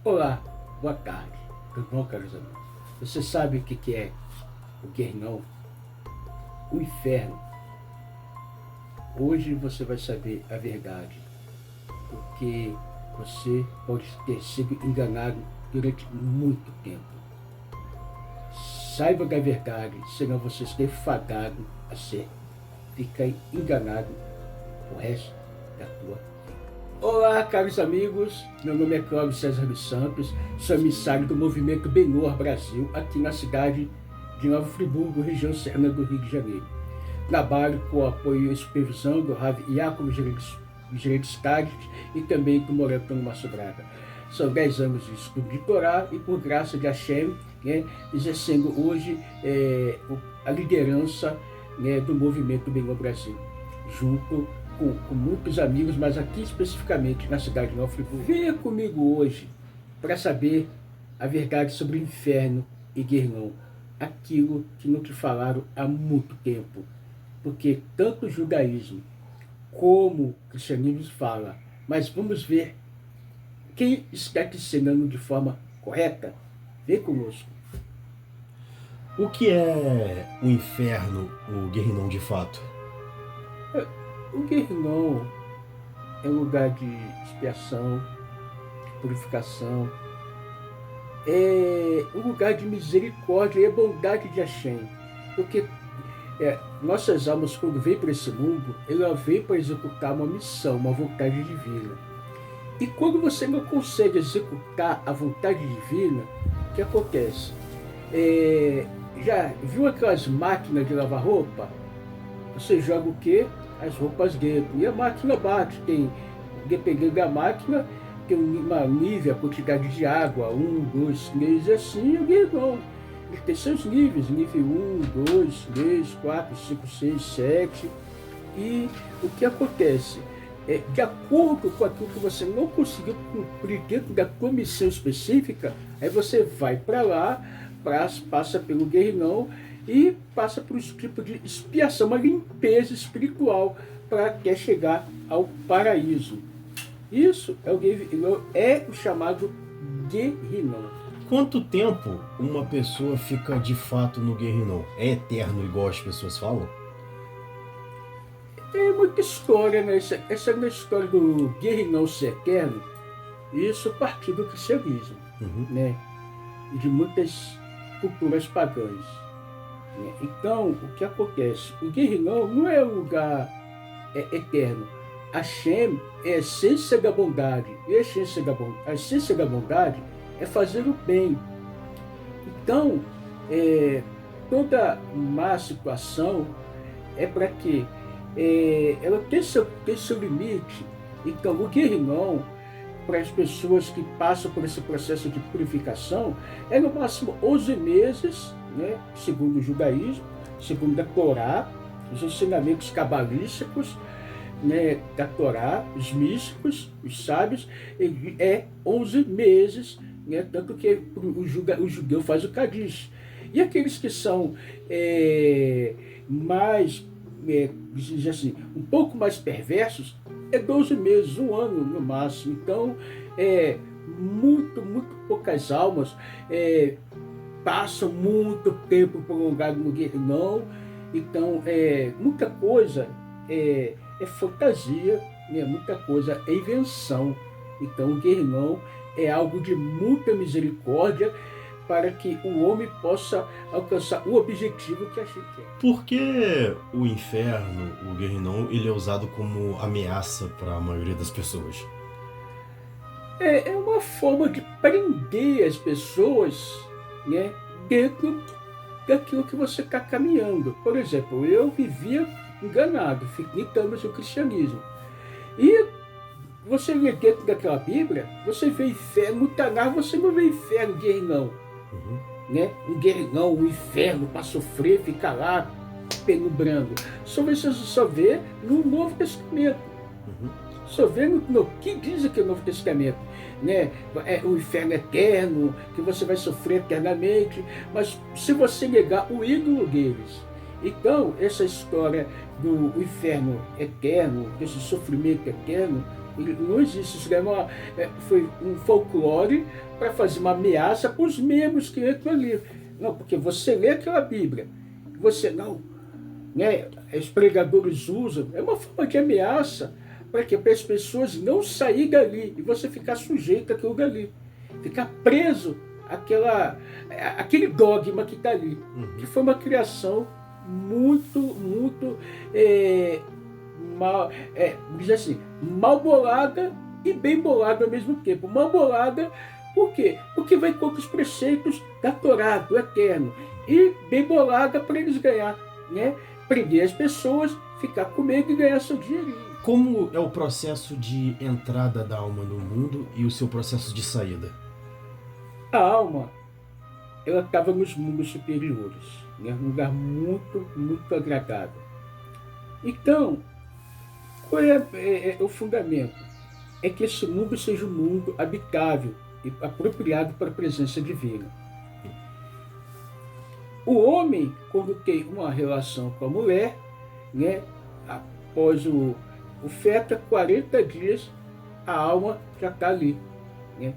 Olá, boa tarde, tudo bom, caros amigos? Você sabe o que é o Guerrinhão? O inferno. Hoje você vai saber a verdade, porque você pode ter sido enganado durante muito tempo. Saiba da verdade, senão você será fadado a ficar enganado o resto da tua vida. Olá, caros amigos, meu nome é Cláudio César dos Santos, sou emissário do Movimento Benor Brasil, aqui na cidade de Nova Friburgo, região serrana do Rio de Janeiro. Trabalho com o apoio e supervisão do Rav Iacob Gerentes Tades e também do Moretão Márcio Braga. São 10 anos de estudo de Torá e, por graça de Hashem, exercendo hoje a liderança do Movimento Benor Brasil, junto com muitos amigos, mas aqui especificamente na cidade de Nova Friburgo. Venha comigo hoje para saber a verdade sobre o inferno e Guerrinhão, aquilo que não te falaram há muito tempo, porque tanto o judaísmo como o cristianismo fala, mas vamos ver quem está te ensinando de forma correta. Vem conosco. O que é o inferno, o Guerrinhão de fato? O Guerrinhão é um lugar de expiação, de purificação, é um lugar de misericórdia e bondade de Hashem, porque nossas almas, quando vêm para esse mundo, ela vem para executar uma missão, uma vontade divina. E quando você não consegue executar a vontade divina, o que acontece? Já viu aquelas máquinas de lavar roupa? Você joga o quê? As roupas dentro. E a máquina bate. Dependendo da máquina, tem uma nível, a quantidade de água, 1, 2, 3, assim, o Guerrinhão. Ele tem seus níveis, nível 1, 2, 3, 4, 5, 6, 7. E o que acontece? De acordo com aquilo que você não conseguiu cumprir dentro da tua missão específica, aí você vai para lá, passa pelo Guerrinhão e passa por um tipo de expiação, uma limpeza espiritual para até chegar ao paraíso. Isso é o chamado Guerrinhão. Quanto tempo uma pessoa fica de fato no Guerrinhão? É eterno, igual as pessoas falam? Tem muita história, né? Essa é a história do Guerrinhão ser eterno. Isso partiu do cristianismo, né? E de muitas culturas pagãs. Então, o que acontece? O Guerrinhão não é um lugar eterno. Hashem é a essência da bondade. E a essência da bondade é fazer o bem. Então, toda má situação é para que ela tem seu limite. Então, o Guerrinhão, para as pessoas que passam por esse processo de purificação, é no máximo 11 meses, né, segundo o judaísmo, segundo a Torá, os ensinamentos cabalísticos, né, da Torá, os místicos, os sábios, é 11 meses, né, tanto que o judeu faz o Kadish. E aqueles que são mais, assim, um pouco mais perversos, é 12 meses, 1 ano no máximo. Então, muito poucas almas passam muito tempo prolongado no Guerrinhão. Então, muita coisa é fantasia, né? Muita coisa é invenção. Então, o Guerrinhão é algo de muita misericórdia para que o homem possa alcançar o objetivo que a gente quer. Por que o inferno, o Guerrinhão, ele é usado como ameaça para a maioria das pessoas? É uma forma de prender as pessoas, né, dentro daquilo que você está caminhando. Por exemplo, eu vivia enganado, fiquei 30 anos no cristianismo. E você lê dentro daquela Bíblia, você vê inferno, no Tanar você não vê inferno, Guerrinhão. Né? Um Guerrinhão, um inferno para sofrer, ficar lá penumbrando. Você só vê no Novo Testamento. Só vê no que diz aqui o Novo Testamento. Né? O inferno eterno, que você vai sofrer eternamente. Mas se você negar o ídolo deles. Então, essa história do inferno eterno, desse sofrimento eterno, Não existe. Isso foi um folclore para fazer uma ameaça para os membros que entram ali. Não, porque você lê aquela Bíblia, você não, né? Os pregadores usam, é uma forma de ameaça para que para as pessoas não saírem dali e você ficar sujeito àquilo dali, ficar preso aquele dogma que está ali, que foi uma criação muito mal, diz assim, mal bolada e bem bolada ao mesmo tempo. Mal bolada, por quê? Porque vai contra os preceitos da Torá, do Eterno, e bem bolada para eles ganhar, né? Prender as pessoas, ficar com medo e ganhar seu dinheirinho. Como é o processo de entrada da alma no mundo e o seu processo de saída? A alma, ela estava nos mundos superiores, né? Um lugar muito agradável. Então, qual é o fundamento? É que esse mundo seja um mundo habitável e apropriado para a presença divina. O homem, quando tem uma relação com a mulher, né, após o feto, 40 dias, a alma já está ali, né?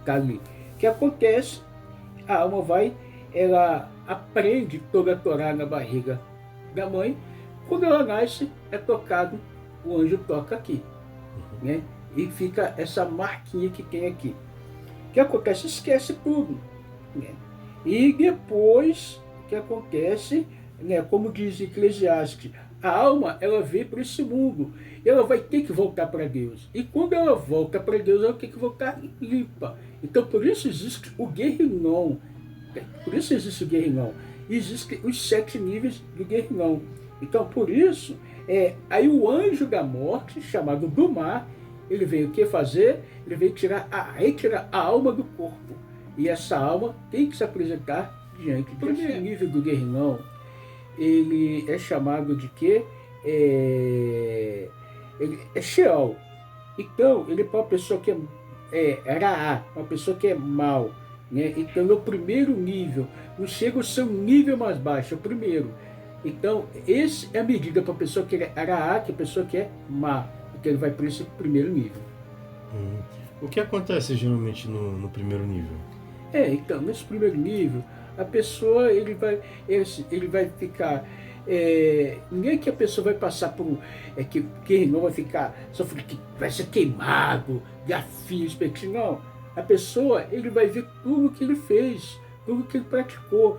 Está ali. O que acontece? A alma ela aprende toda a Torá na barriga da mãe. Quando ela nasce, é tocado, o anjo toca aqui, né? E fica essa marquinha que tem aqui. O que acontece? Esquece tudo, né? E depois, o que acontece, né, como diz Eclesiastes, a alma, ela veio para esse mundo, ela vai ter que voltar para Deus. E quando ela volta para Deus, ela tem que voltar limpa. Então, por isso existe o Guerrinom. Por isso existe o Guerrinom. Existem os 7 níveis do Guerrinom. Então, por isso, aí o anjo da morte, chamado do mar, ele veio o que fazer? Ele veio retirar a alma do corpo. E essa alma tem que se apresentar diante de Deus. O primeiro nível do Guerrinom, ele é chamado de quê? Ele é Sheol. Então, ele é para uma pessoa que é Raá, uma pessoa que é mal, né? Então, no primeiro nível, não chega ao seu nível mais baixo, é o primeiro. Então, essa é a medida para a pessoa que é Raá, que é a pessoa que é má, porque ele vai para esse primeiro nível. O que acontece geralmente no primeiro nível? Então, nesse primeiro nível, a pessoa, ele vai ficar, não é que a pessoa vai passar por, que não vai ficar, que vai ser queimado, gafios, não. A pessoa, ele vai ver tudo que ele fez, tudo que ele praticou,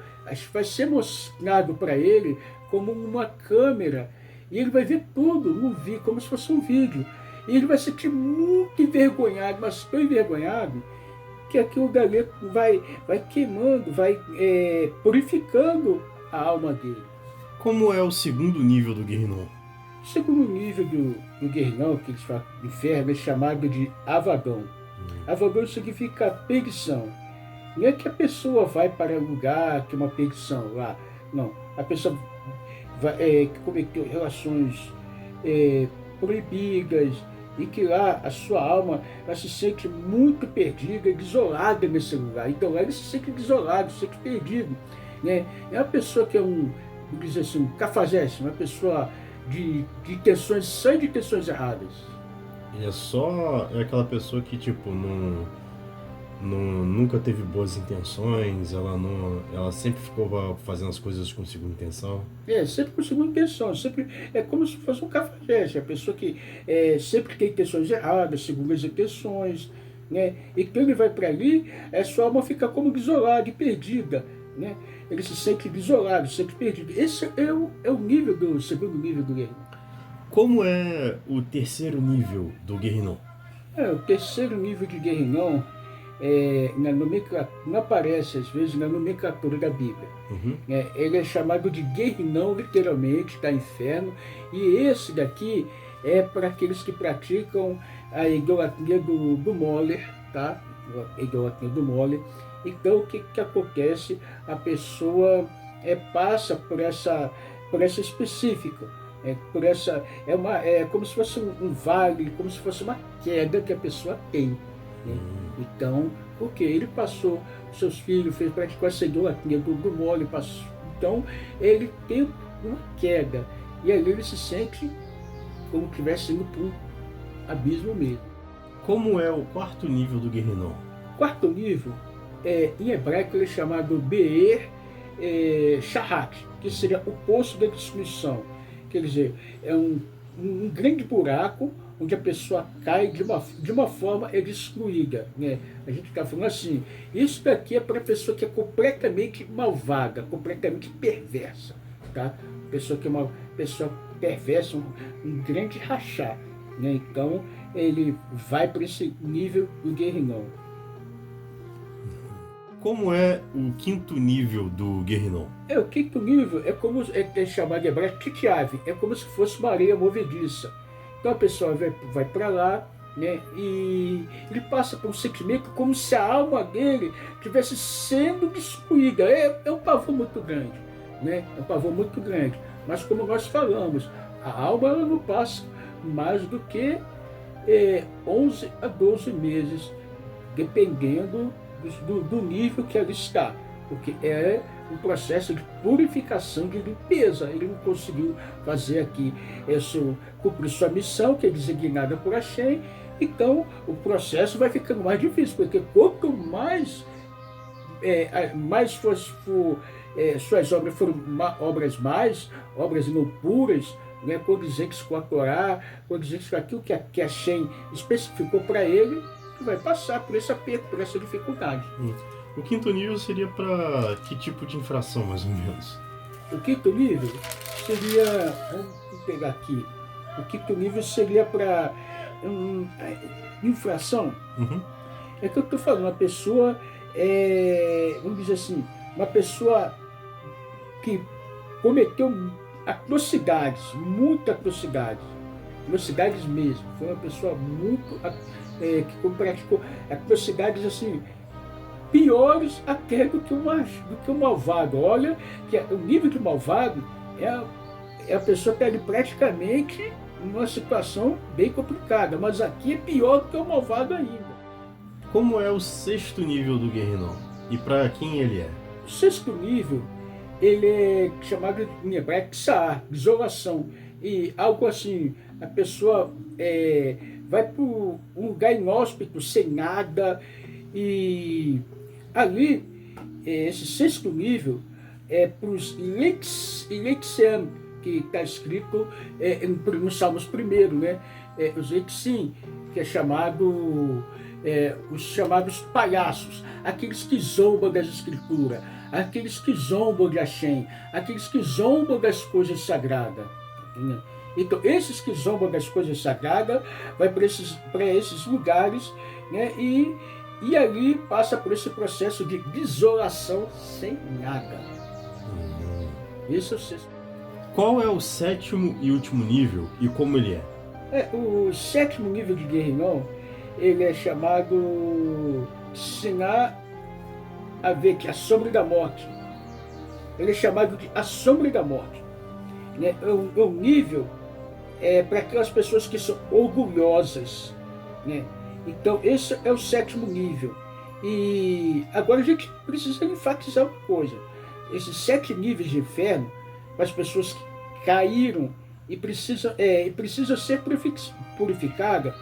vai ser mostrado para ele como uma câmera, e ele vai ver tudo, como se fosse um vídeo, e ele vai se sentir muito envergonhado, mas tão envergonhado, que aquilo dali vai queimando, vai purificando a alma dele. Como é o segundo nível do Guerrinom? O segundo nível do Guerrinom, que eles falam do inferno, é chamado de Avadon. Avadon significa perdição. Não é que a pessoa vai para um lugar que é uma perdição lá. Não. A pessoa que cometeu relações proibidas, e que lá a sua alma ela se sente muito perdida e desolada nesse lugar. Então lá ele se sente desolado, se sente perdido, né? É uma pessoa que vamos dizer assim, um cafajeste, uma pessoa de intenções, só de intenções erradas. E é aquela pessoa que tipo nunca teve boas intenções, ela sempre ficou fazendo as coisas com segunda intenção. Sempre com segunda intenção, sempre é como se fosse um cafajeste, a pessoa que sempre tem intenções erradas, segundas intenções, né? E quando ele vai para ali, a sua alma fica como desolada e perdida, né? Ele se sente desolado, se sente perdido. Esse é o nível do segundo nível do Guerrinom. Como é o terceiro nível do Guerrinom? O terceiro nível de Guerrinom não aparece às vezes na nomenclatura da Bíblia. Ele é chamado de Guerrinom, literalmente, da inferno, e esse daqui é para aqueles que praticam a idolatria do Moller, tá? A idolatria do Moller. Então, o que acontece? A pessoa passa por essa específica, como se fosse um vale, como se fosse uma queda que a pessoa tem, né? Então, porque ele passou, seus filhos praticou essa idolatria do mole, então ele tem uma queda, e ali ele se sente como se estivesse indo abismo mesmo. Como é o quarto nível do Guerrinon? Quarto nível, em hebraico, ele é chamado Be'er Shahat, que seria o poço da destruição. Quer dizer, é um grande buraco onde a pessoa cai de uma forma destruída. Né? A gente está falando assim, isso daqui é para a pessoa que é completamente malvada, completamente perversa. Tá? Pessoa que é uma pessoa perversa, um grande rachá. Né? Então, ele vai para esse nível do Guerrinon. Como é o quinto nível do Guerrinon? O quinto nível é como é chamado de hebraico Kitiave, é como se fosse uma areia movediça. Então a pessoa vai para lá, né, e ele passa por um sentimento como se a alma dele estivesse sendo destruída. É um pavor muito grande, né? É um pavor muito grande. Mas como nós falamos, a alma ela não passa mais do que 11 a 12 meses, dependendo do nível que ela está, porque é um processo de purificação, de limpeza. Ele não conseguiu fazer aqui, cumprir sua missão, que é designada por Hashem, então o processo vai ficando mais difícil, porque quanto mais suas obras foram obras não puras, né, condizentes com a Torá, condizentes com aquilo que Hashem especificou para ele, vai passar por esse aperto, por essa dificuldade. O quinto nível seria para que tipo de infração, mais ou menos? O quinto nível seria, vamos pegar aqui, o quinto nível seria para infração. Uhum. É que eu estou falando, uma pessoa, vamos dizer assim, uma pessoa que cometeu atrocidades, muitas atrocidades mesmo, foi uma pessoa muito que praticou atrocidades assim, piores até do que o malvado. Olha que o nível de malvado é a pessoa que está ali praticamente numa situação bem complicada, mas aqui é pior do que o malvado ainda. Como é o sexto nível do Guerrinon? E para quem ele é? O sexto nível, ele é chamado em hebraico Tsar, desolação. E algo assim, a pessoa vai para um lugar inóspito, sem nada, e ali, esse sexto nível é para os Lexiam, que está escrito no Salmos 1, né? Os Lexim, que é chamado, os chamados palhaços, aqueles que zombam das escrituras, aqueles que zombam de Hashem, aqueles que zombam das coisas sagradas. Né? Então, esses que zombam das coisas sagradas, vai para esses lugares, né? E ali passa por esse processo de desolação sem nada. Isso é o sexto. Qual é o sétimo e último nível e como ele é? O sétimo nível de Guerrinon, ele é chamado Sinah Avek, a sombra da morte. Ele é chamado de a sombra da morte. Né? É um nível para aquelas pessoas que são orgulhosas. Né? Então, esse é o sétimo nível. E agora a gente precisa enfatizar uma coisa. Esses 7 níveis de inferno, para as pessoas que caíram e precisam ser purificadas,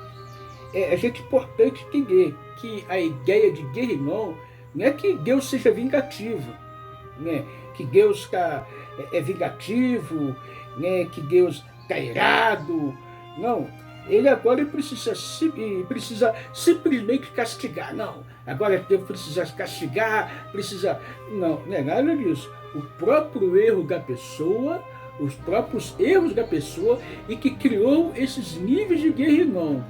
a gente é importante entender que a ideia de Guerrinon não é que Deus seja vingativo, né? Que Deus é vingativo, né? Que Deus está irado. Não. Ele agora precisa simplesmente castigar. Não, agora Deus precisa castigar, Não, não é nada disso. O próprio erro da pessoa, os próprios erros da pessoa, e que criou esses níveis de Guerrinon.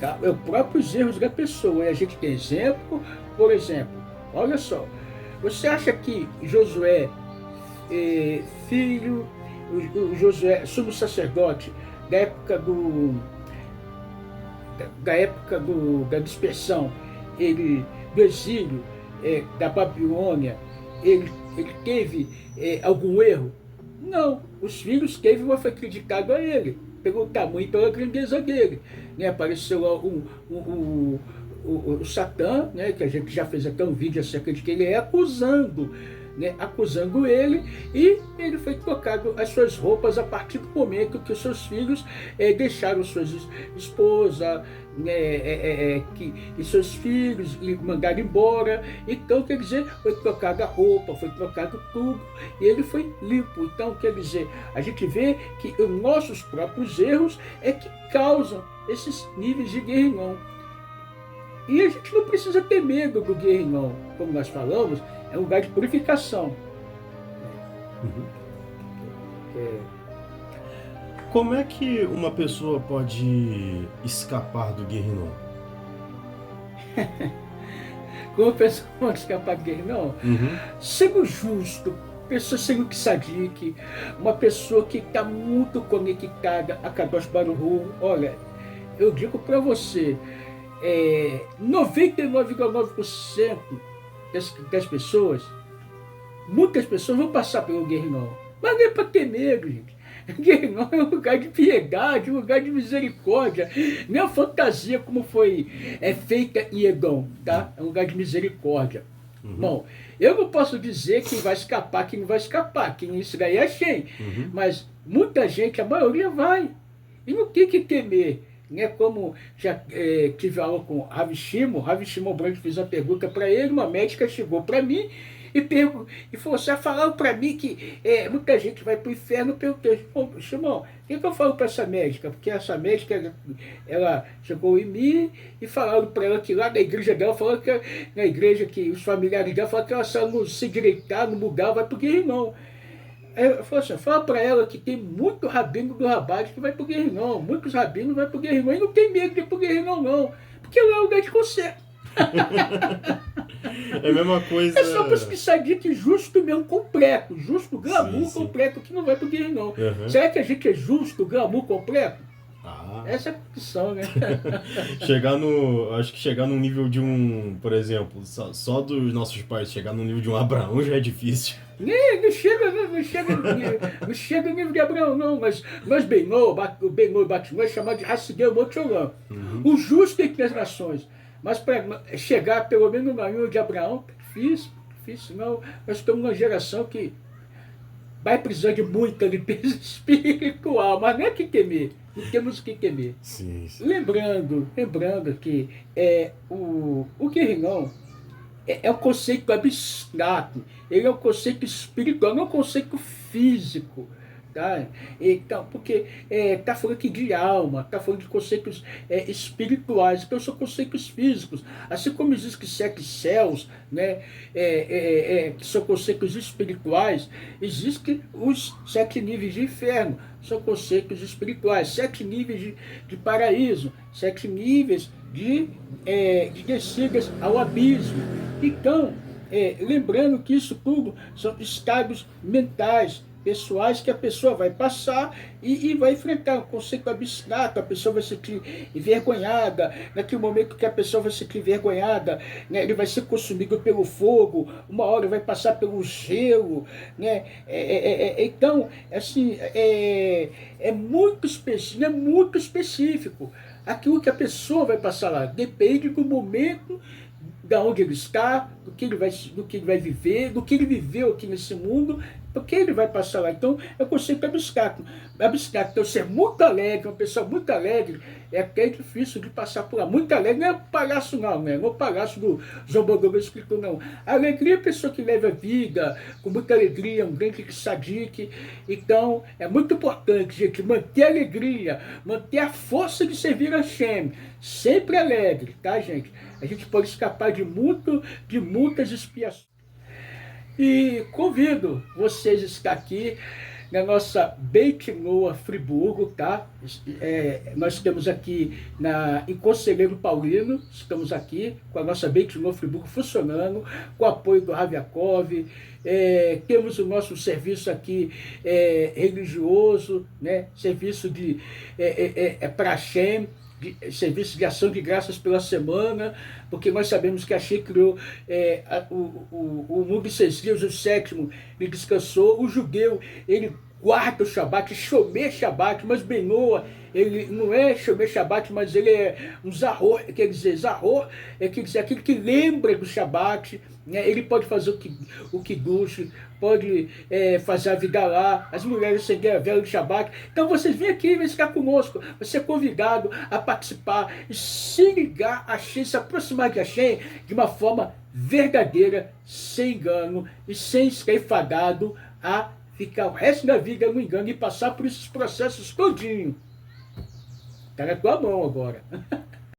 Tá? É os próprios erros da pessoa. E a gente tem exemplo, por exemplo, olha só, você acha que Josué, Josué, sumo sacerdote, da época da dispersão, do exílio da Babilônia, ele teve algum erro? Não, os filhos teve, mas foi criticado a ele, pelo tamanho e pela grandeza dele. Né? Apareceu lá o Satã, né? Que a gente já fez até um vídeo acerca de que ele acusando, né, acusando ele, e ele foi trocado as suas roupas a partir do momento que os seus filhos deixaram suas esposas, e seus filhos e mandaram embora. Então, quer dizer, foi trocada a roupa, foi trocado tudo, e ele foi limpo. Então, quer dizer, a gente vê que os nossos próprios erros é que causam esses níveis de Guerrinon. E a gente não precisa ter medo do Guerrinon, como nós falamos, é um lugar de purificação. Como é que uma pessoa pode escapar do Guerrinon? Como a pessoa pode escapar do Guerrinon? Sendo justo, pessoa sendo sadique, uma pessoa que está muito conectada a Kadosh Baruch Hu. Olha, eu digo para você, 99,9% das pessoas, muitas pessoas vão passar pelo Guerrinon, mas não é para ter medo, gente. Guerrinon é um lugar de piedade, um lugar de misericórdia, não é uma fantasia como foi feita em Edom, tá? É um lugar de misericórdia. Bom, eu não posso dizer quem vai escapar, quem não vai escapar, quem isso daí é Shem, mas muita gente, a maioria vai, e não tem que temer. Como já tive aula com Rav Shimon Branco, fiz uma pergunta para ele, uma médica chegou para mim e falou assim, falaram para mim que muita gente vai para o inferno. Eu perguntei, Shimon, o que eu falo para essa médica? Porque essa médica, ela chegou em mim e falaram para ela que lá na igreja dela, falaram que na igreja que os familiares dela falaram que ela, se ela não se direitar, não mudar, vai para o Guerrinon. Eu falei assim, fala para ela que tem muito rabino do Rabade que vai pro Guerrinon, muitos rabinos vai pro Guerrinon, e não tem medo de ir pro Guerrinon não, porque lá é lugar de conserto. É a mesma coisa. É só para os que sadique justo mesmo, completo, justo, glamour completo, que não vai pro Guerrinon. Será que a gente é justo, glamour completo? Essa é a questão, né? Acho que chegar no nível de por exemplo, só dos nossos pais, chegar no nível de um Abraão já é difícil. Não chega no nível de Abraão, não, mas nós Benô e Batimô é chamado de Hassideu Motiolam, o justo entre as nações. Mas para chegar pelo menos no nível de Abraão, difícil, não. Nós estamos numa geração que vai precisar de muita limpeza espiritual, mas não é que temer, não temos que temer. Sim. Lembrando que o Guerrinon é um conceito abstrato, ele é um conceito espiritual, não é um conceito físico. Tá? Então, porque está falando aqui de alma, está falando de conceitos espirituais, então são conceitos físicos. Assim como existe 7 céus, né, que são conceitos espirituais, existem os 7 níveis de inferno, são conceitos espirituais, 7 níveis de paraíso, 7 níveis de descidas ao abismo. Então, lembrando que isso tudo são estados mentais, pessoais, que a pessoa vai passar e vai enfrentar um conceito abstrato. A pessoa vai se sentir envergonhada, naquele momento que a pessoa vai se sentir envergonhada, né, ele vai ser consumido pelo fogo, uma hora vai passar pelo gelo, né? Então, assim, é muito específico aquilo que a pessoa vai passar lá, depende do momento, da onde ele está, do que ele vai viver, do que ele viveu aqui nesse mundo, porque ele vai passar lá. Então, é um conceito abstrato. Então, ser muito alegre, uma pessoa muito alegre, é até difícil de passar por lá. Muito alegre, não é o palhaço não, né? Não é o palhaço do Zombodoro escritor, não. A alegria é a pessoa que leva a vida com muita alegria, um grande sadique. Então, é muito importante, gente, manter a alegria, manter a força de servir a Shem. Sempre alegre, tá, gente? A gente pode escapar de muitas expiações. E convido vocês a estar aqui na nossa Beit Noa Friburgo, tá? Nós estamos aqui em Conselheiro Paulino, estamos aqui com a nossa Beit Noa Friburgo funcionando, com o apoio do Rav Yaakov. Temos o nosso serviço aqui religioso, né? Serviço para Hashem, serviço de ação de graças pela semana, porque nós sabemos que a Hashem criou o mundo em 6 dias, o 7º ele descansou. O judeu, ele guarda o Shabat, Shomer Shabat, mas Benoa, ele não é Shomer Shabat, mas ele é um Zahor, quer dizer, Zahor quer dizer aquele que lembra do Shabat, né? Ele pode fazer o Kiddush, pode fazer a Vigalá, as mulheres seguem a vela do Shabat. Então vocês vêm aqui, vem ficar conosco, você é convidado a participar e se ligar a Hashem, se aproximar de Hashem de uma forma verdadeira, sem engano e sem ser enfadado a ficar o resto da vida no engano e passar por esses processos todinho. Tá na tua mão agora.